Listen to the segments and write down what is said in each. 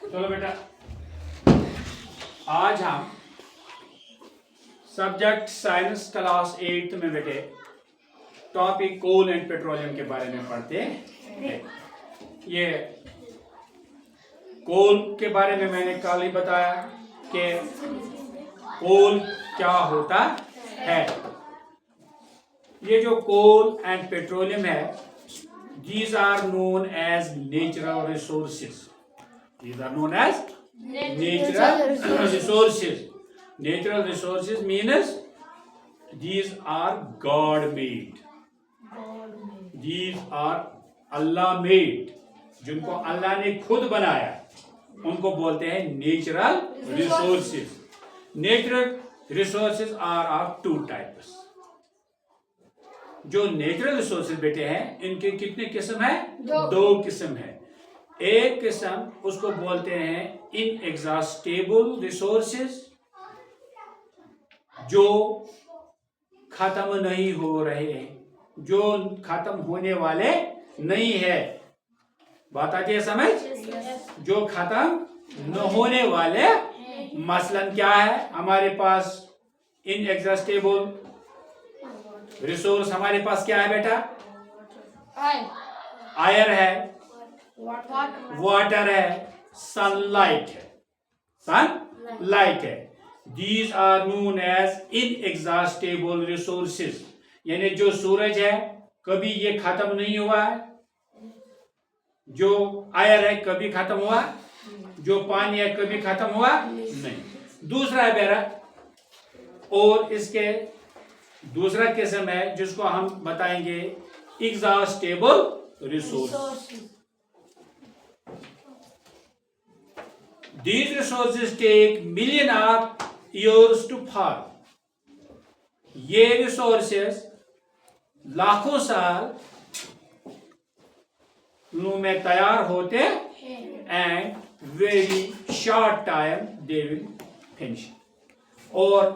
चलो बेटा, आज हम सब्जेक्ट साइंस क्लास 8 में बेटे टॉपिक कोल एंड पेट्रोलियम के बारे में पढ़ते हैं। ये कोल के बारे में मैंने कल ही बताया कि कोल क्या होता है। ये जो कोल एंड पेट्रोलियम है, these are known as natural resources. These are known as natural resources. Natural resources means these are God made. These are Allah made. जिनको अल्लाह ने खुद बनाया उनको बोलते हैं natural resources. Natural resources are of two types. जो natural resources बेटे हैं इनके कितने किस्म है? दो किस्म है। एक किस्म उसको बोलते हैं इनएग्जॉस्टेबल रिसोर्सेज, जो खत्म नहीं हो रहे हैं, जो खत्म होने वाले नहीं है। बात आती है समझ? जो खत्म न होने वाले, मसलन क्या है हमारे पास इनएग्जॉस्टेबल रिसोर्स? हमारे पास क्या है बेटा? आयर है, वाटर है, सनलाइट है, सनलाइट है। These are known as inexhaustible resources. यानी जो सूरज है कभी ये खत्म नहीं हुआ है, जो आयर है कभी खत्म हुआ, जो पानी है कभी खत्म हुआ नहीं। दूसरा है बेरा, और इसके दूसरा किस्म है जिसको हम बताएंगे exhaustible resource. These resources take million of years to form. ये रिसोर्सेस लाखों साल में तैयार होते and very short time they will finish. और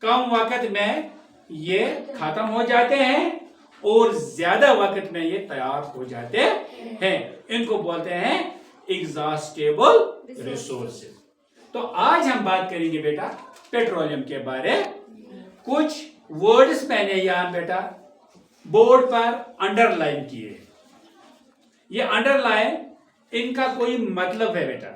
कम वक्त में ये खत्म हो जाते हैं और ज्यादा वक्त में ये तैयार हो जाते हैं। इनको बोलते हैं एग्जॉस्टेबल रिसोर्सेज। तो आज हम बात करेंगे बेटा पेट्रोलियम के बारे। कुछ वर्ड्स मैंने यहां बेटा बोर्ड पर अंडरलाइन किए। ये अंडरलाइन इनका कोई मतलब है बेटा।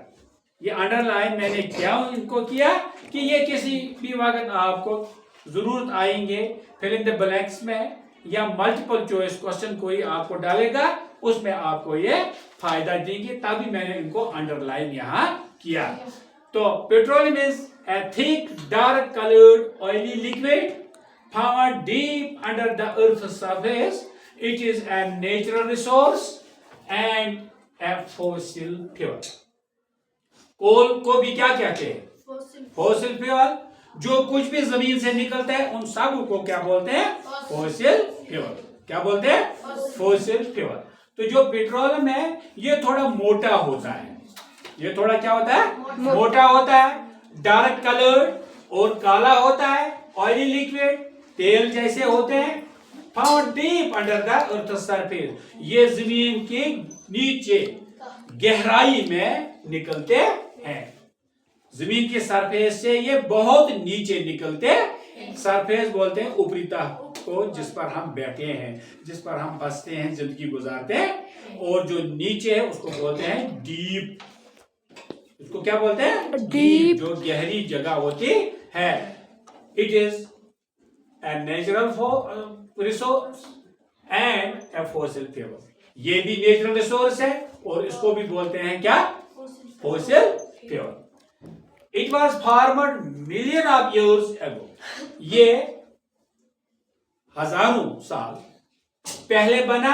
ये अंडरलाइन मैंने क्या इनको किया कि ये किसी भी वक्त आपको जरूरत आएंगे। फिल इन द ब्लैंक्स में या मल्टीपल चॉइस क्वेश्चन कोई आपको डालेगा, उसमें आपको ये फायदा देंगे, तभी मैंने इनको अंडरलाइन यहां किया। तो petroleum is a thick dark coloured oily liquid found deep under the earth surface. It is a natural resource and a fossil fuel. Coal को भी क्या कहते हैं? Fossil fuel. जो कुछ भी जमीन से निकलता है उन सब को क्या बोलते हैं? Fossil fuel. क्या बोलते हैं? Fossil fuel. तो जो पेट्रोलियम है ये थोड़ा मोटा होता है। ये थोड़ा क्या होता है? मोटा होता है, डार्क कलर्ड और काला होता है, ऑयली लिक्विड तेल जैसे होते हैं, found deep under the earth surface. ये जमीन के नीचे गहराई में निकलते हैं। जमीन के सरफेस से ये बहुत नीचे निकलते। सरफेस बोलते हैं ऊपरी तह को, जिस पर हम बैठे हैं, जिस पर हम बसते हैं, जिंदगी गुजारते हैं। और जो नीचे है उसको बोलते हैं डीप। उसको क्या बोलते हैं? डीप। जो गहरी जगह होती है। It is a natural resource and a fossil fuel. ये भी नेचुरल रिसोर्स है और इसको भी बोलते हैं क्या? Fossil fuel. It was formed million of years ago. ये हजारों साल पहले बना।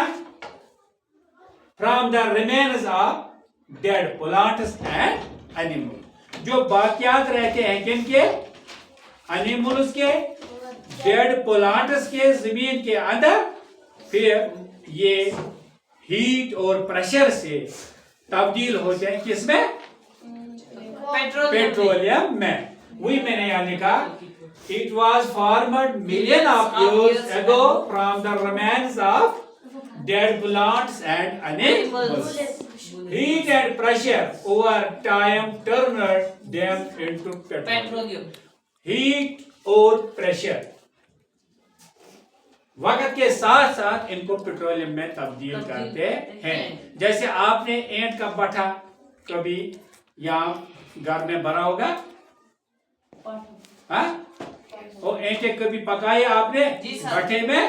From the remains of dead plants and animals. जो बाकियात रहते हैं किनके? एनिमल्स के, डेड प्लांट्स के, जमीन के अंदर। फिर ये हीट और प्रेशर से तब्दील होते हैं किसमें? पेट्रोलियम में। वही मैंने यहाँ लिखा, it was formed million of years ago from the remains of dead plants and animals. Heat and pressure over time turned them into petroleum. Heat और pressure वक्त के साथ साथ इनको पेट्रोलियम में तब्दील करते हैं। जैसे आपने ईंट का भट्ठा कभी यहाँ घर में भरा होगा, हाँ? वो ईंटें कभी पकाई आपने भट्ठे में,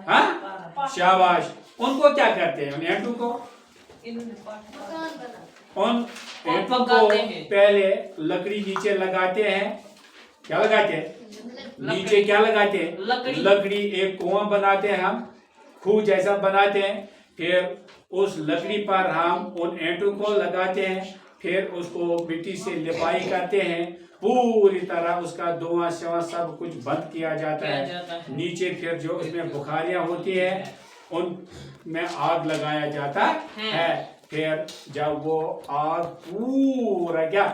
हाँ? शाबाश। उनको क्या करते हैं? उन ईंटों को, उन ईंटों को पहले लकड़ी नीचे लगाते हैं। क्या लगाते हैं? नीचे क्या लगाते हैं? लकड़ी। एक कुआं बनाते हैं, हम खूह जैसा बनाते हैं, फिर उस लकड़ी पर हम उन ईंटों को लगाते हैं, फिर उसको मिट्टी से लिपाई करते हैं, पूरी तरह उसका धुआं शवां सब कुछ बंद किया जाता है। नीचे फिर जो उसमें बुखारियां होती है उन में आग लगाया जाता है। फिर जब वो आग पूरा क्या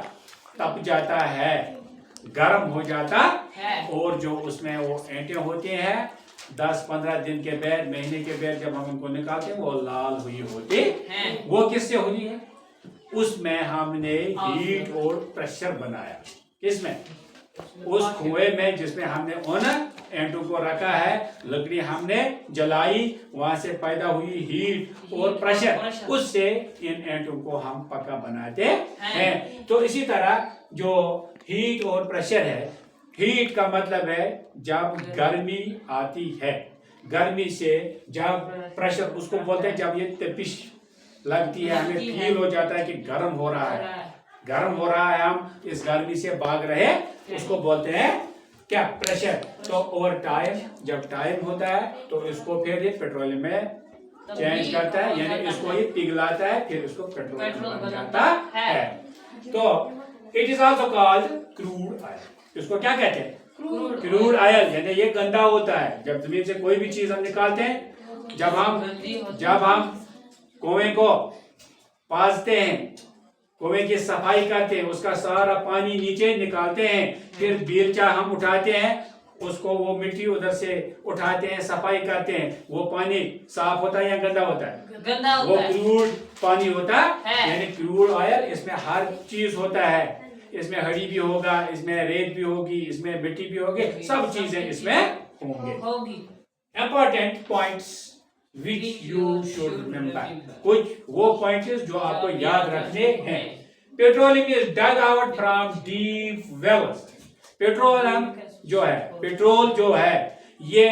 तप जाता है, गर्म हो जाता है, और जो उसमें वो ईंटें होती हैं 10-15 दिन के बाद, महीने के बाद जब हम उनको निकालते हैं वो लाल हुई होती है। वो किससे हुई है? उसमें हमने हीट और प्रेशर बनाया। किसमें? उस कुएं में जिसमें हमने उन ईंटों को रखा है, लकड़ी हमने जलाई, वहां से पैदा हुई हीट और प्रेशर, उससे इन ईंटों को हम पक्का बनाते हैं। तो इसी तरह जो हीट और प्रेशर है, हीट का मतलब है जब गर्मी आती है, गर्मी से जब प्रेशर, उसको बोलते हैं जब ये तपिश लगती है, हमें फील हो जाता है कि गर्म हो रहा है, गर्म हो रहा है, हम इस गर्मी से भाग रहे, उसको बोलते हैं क्या? प्रेशर। तो ओवर टाइम जब टाइम होता है तो इसको फिर ये पेट्रोलियम में चेंज करता है, यानी इसको ये पिघलाता है, फिर इसको पेट्रोल बन जाता है। तो it is also called crude oil. इसको क्या कहते हैं? Crude oil. यानी ये गंदा होता है। जब जमीन से कोई भी चीज हम निकालते हैं, जब हम कुएं को पासते हैं, कुएं की सफाई करते हैं, उसका सारा पानी नीचे निकालते हैं, फिर बेलचा हम उठाते हैं, उसको वो मिट्टी उधर से उठाते हैं, सफाई करते हैं, वो पानी साफ होता है या गंदा होता है? गंदा होता है। वो क्रूड पानी होता है, यानी क्रूड ऑयल। इसमें हर चीज होता है, इसमें हड्डी भी होगा, इसमें रेत भी होगी, इसमें मिट्टी भी होगी, सब चीजें इसमें होंगी। Important points which you should remember। कुछ वो पॉइंट्स जो आपको याद रखने हैं। Petroleum is dug out from deep wells। Petroleum जो है, पेट्रोल जो है, ये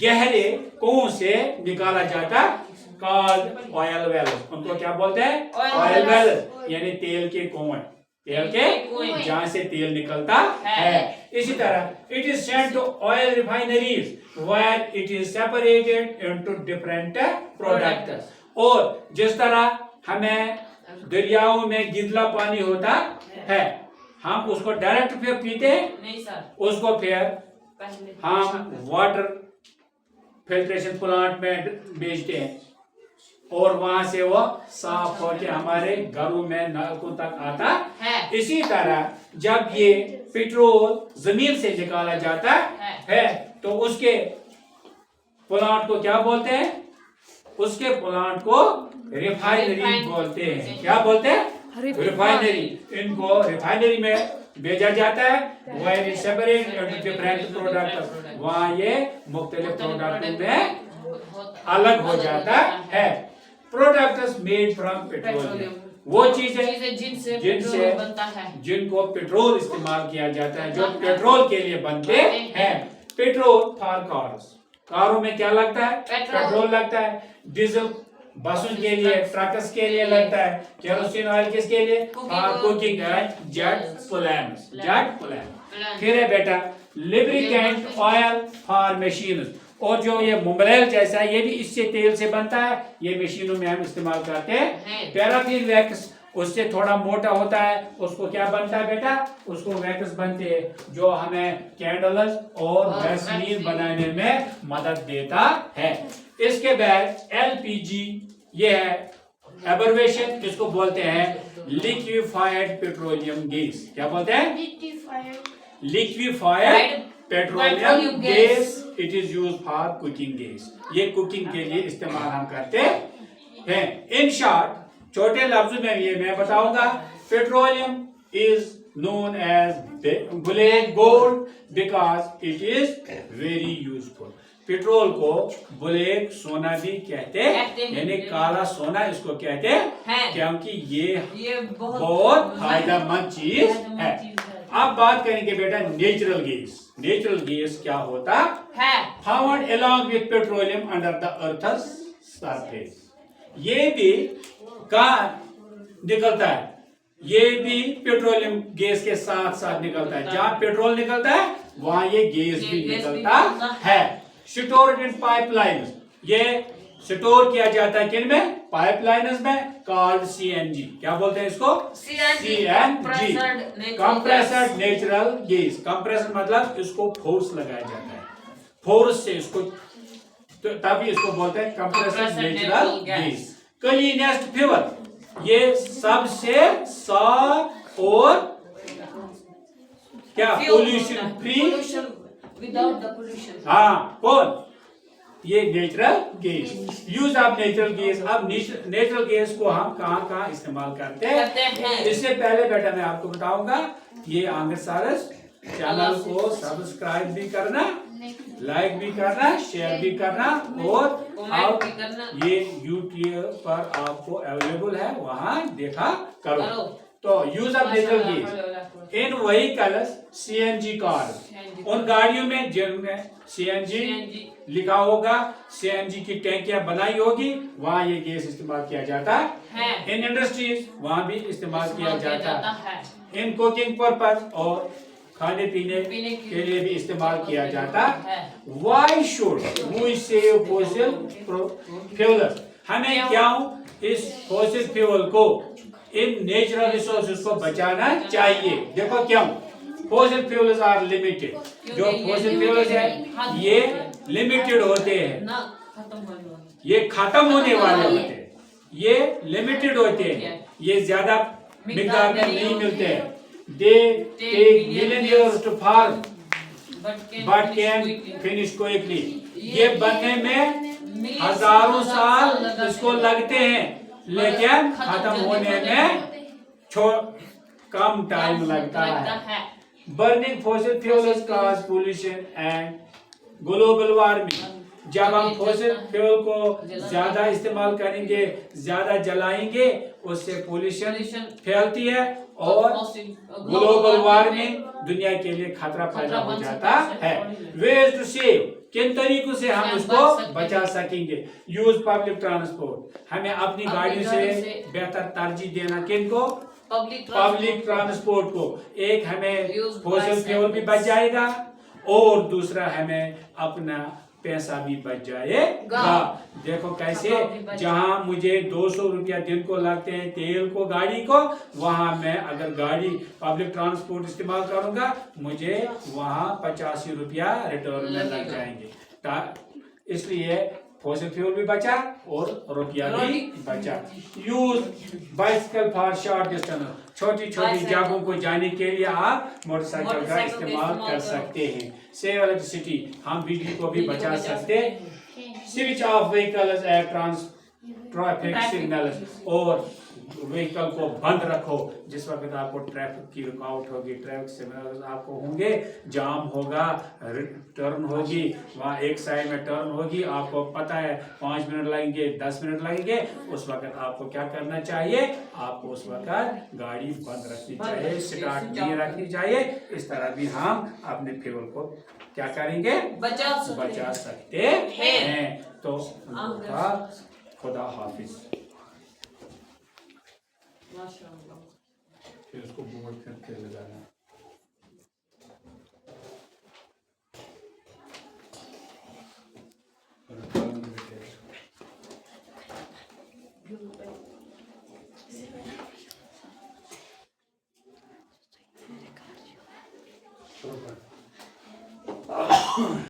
गहरे कुओं से निकाला जाता, called oil wells। उनको क्या बोलते हैं? ऑयल वेल, यानी तेल के कुएं, तेल के जहां से तेल निकलता है। इसी तरह it is sent to oil refineries where it is separated into different products। और जिस तरह हमें दरियाओं में गिदला पानी होता है, हम उसको डायरेक्ट फिर पीते नहीं सर, उसको फिर हम वाटर फिल्ट्रेशन प्लांट में बेचते हैं, और वहां से वो साफ होके हमारे घरों में नलकों तक आता है। इसी तरह जब ये पेट्रोल जमीन से निकाला जाता है तो उसके प्लांट को क्या बोलते हैं? उसके प्लांट को रिफाइनरी बोलते हैं। क्या बोलते हैं? रिफाइनरी। इनको रिफाइनरी में भेजा जाता है, वह सेपरेट इनटू डिफरेंट प्रोडक्ट, वहाँ ये मुख्तलिफ प्रोडक्ट में अलग हो जाता है। प्रोडक्ट्स मेड फ्रॉम पेट्रोलियम, वो चीजें जिनसे बनता है, जिनको पेट्रोल इस्तेमाल किया जाता है, जो पेट्रोल के लिए बनते हैं। पेट्रोल फॉर कार्स, कारों में क्या लगता है? पेट्रोल लगता है। डीजल बसों के लिए, ट्रक्स के लिए लगता है। केरोसिन ऑयल किसके लिए? For cooking and jet plans, jet plan. फिर है बेटा लिब्रिकेंट ऑयल फॉर मशीन, और जो ये मोबिल जैसा है, ये भी इससे तेल से बनता है, ये मशीनों में हम इस्तेमाल करते हैं। पैराफिन वैक्स, उससे थोड़ा मोटा होता है, उसको क्या बनता है बेटा? उसको वैक्स बनते हैं, जो हमें कैंडल्स और वैसलीन बनाने में मदद देता है। इसके बाद एलपीजी, ये है एब्रिविएशन, इसको बोलते हैं लिक्विफाइड पेट्रोलियम गैस। क्या बोलते हैं? Liquefied petroleum gas, it is use for cooking gas. ये कुकिंग के लिए इस्तेमाल हम करते हैं। इन शॉर्ट, छोटे लफ्जों में ये मैं बताऊंगा, petroleum is known as black gold because it is very useful। Petrol को ब्लैक सोना भी कहते हैं, यानी काला सोना इसको कहते हैं, क्योंकि ये बहुत फायदेमंद चीज है। अब बात करेंगे बेटा नेचुरल गैस। नेचुरल गैस क्या होता है? Found along with petroleum under the earth's surface। ये भी कहाँ निकलता है? ये भी पेट्रोलियम गैस के साथ साथ निकलता है। जहाँ पेट्रोल निकलता है वहां ये गैस भी निकलता है। स्टोर्ड इन पाइपलाइंस, ये स्टोर किया जाता है किन में? पाइपलाइंस में, कॉल्ड सीएनजी। क्या बोलते हैं इसको? CNG, compressed natural gas. Compressor मतलब इसको फोर्स लगाया जाता है, फोर्स से इसको, तो तभी इसको बोलते हैं कंप्रेसर्ड नेचुरल गैस। क्लीनेस्ट फ्यूल, ये सबसे साफ और क्या pollution free, without the pollution. हाँ, कौन? ये natural gas. Use of natural gas. अब नेचुरल गैस को हम कहाँ कहाँ इस्तेमाल करते हैं? इससे पहले बेटा मैं आपको बताऊंगा, ये आंध्र सारस चैनल को सब्सक्राइब भी करना, लाइक भी करना, शेयर भी करना, और आप ये यूट्यूब पर आपको अवेलेबल है, वहां देखा करो। तो use of natural gas in vehicles, CNG car, उन गाड़ियों में जिनमें सीएनजी लिखा होगा, सीएनजी की टैंकियां बनाई होगी, वहां ये गैस इस्तेमाल किया जाता है। इन इंडस्ट्रीज वहां भी इस्तेमाल किया जाता है। इन कुकिंग पर्पज, और खाने पीने के लिए भी इस्तेमाल किया जाता है। Why should we save fossil fuels? हमें क्यों इस फॉसिल फ्यूल को, इन नेचुरल रिसोर्सेज को बचाना चाहिए? देखो क्यों। Fossil fuels are limited. जो फॉसिल फ्यूल्स है ये लिमिटेड होते हैं, ये खत्म होने वाले होते हैं, ये लिमिटेड होते हैं, ये ज्यादा मिकदार में नहीं मिलते हैं। They take million years to form, but can finish quickly। ये बनने में हजारों साल इसको लगते हैं, लेकिन खत्म होने में कम टाइम लगता है। Burning fossil fuels cause pollution and global warming. जब हम फॉसिल फ्यूल को ज्यादा इस्तेमाल करेंगे, ज्यादा जलाएंगे, उससे पोल्यूशन फैलती है और ग्लोबल वार्मिंग, दुनिया के लिए खतरा पैदा हो जाता है। वेज टू सेव, किन तरीकों से हम उसको बचा सकेंगे? यूज पब्लिक ट्रांसपोर्ट, हमें अपनी गाड़ी से बेहतर तरजीह देना किन को? पब्लिक ट्रांसपोर्ट को। एक हमें फॉसिल फ्यूल भी बच जाएगा, और दूसरा हमें अपना पैसा भी बच जाएगा। देखो कैसे, जहां मुझे 200 रुपया दिन को लगते हैं तेल को, गाड़ी को, वहां मैं अगर गाड़ी पब्लिक ट्रांसपोर्ट इस्तेमाल करूंगा, मुझे वहां 85 रुपया रिटर्न में लग जाएंगे। इसलिए फॉसिल फ्यूल भी बचा और रुपया भी बचा। Use bicycle for short distance, छोटी छोटी जगहों को जाने के लिए आप मोटरसाइकिल का इस्तेमाल कर सकते हैं। सेव इलेक्ट्रिसिटी, हम बिजली को भी बचा सकते हैं। Switch off vehicles at traffic signals, और व्हीकल को बंद रखो जिस वक्त आपको ट्रैफिक की रुकावट होगी, ट्रैफिक सिग्नल्स आपको होंगे, जाम होगा, टर्न होगी, वहाँ एक साइड में टर्न होगी, आपको पता है 5 मिनट लगेंगे, 10 मिनट लगेंगे, उस वक्त आपको क्या करना चाहिए? आपको उस वक्त गाड़ी बंद रखनी चाहिए, स्टार्ट नहीं रखनी चाहिए। इस तरह भी हम अपने फ्यूल को क्या करेंगे? बचा सकते हैं। तो खुदा हाफिज। फिर उसको बोर्ड करके लगाना।